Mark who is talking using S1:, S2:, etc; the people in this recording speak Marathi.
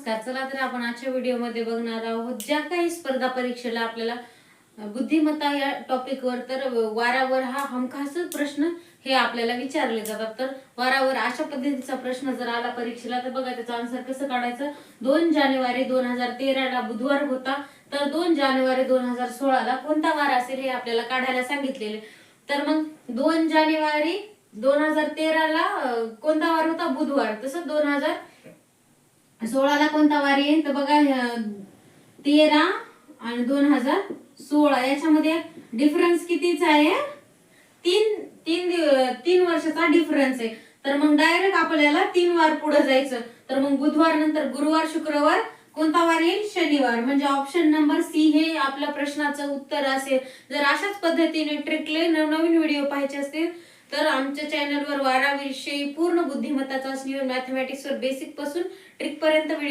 S1: नमस्कार. चला तर आपण आजच्या व्हिडिओमध्ये बघणार आहोत ज्या काही स्पर्धा परीक्षेला आपल्याला बुद्धिमत्ता या टॉपिकवर तर वारावर हा हमखास प्रश्न हे आपल्याला विचारले जातात. तर वारावर अशा पद्धतीचा प्रश्न जर आला परीक्षेला तर बघा त्याचा आन्सर कसं काढायचं. 2 जानेवारी 2013 ला बुधवार होता, तर 2 जानेवारी 2016 ला कोणता वार असेल हे आपल्याला काढायला सांगितलेले. तर मग 2 जानेवारी 2013 ला कोणता वार होता? बुधवार. तसं 2016 ला कोणता वार येईल तर बघा 13 आणि 2016 याच्यामध्ये डिफरन्स कितीचा आहे? तीन वर्षाचा डिफरन्स आहे. तर मग डायरेक्ट आपल्याला 3 वार पुढे जायचं. तर मग बुधवार नंतर गुरुवार, शुक्रवार, कोणता वार येईल? शनिवार. म्हणजे ऑप्शन नंबर सी हे आपल्या प्रश्नाचं उत्तर असेल. जर अशाच पद्धतीने ट्रिकले नवनवीन व्हिडिओ पाहायचे असतील तर आमच्या चॅनलवर वाराविषयी पूर्ण बुद्धिमत्ता चाचणी मॅथमॅटिक्स वर बेसिक पासून ट्रिक पर्यंत व्हिडिओ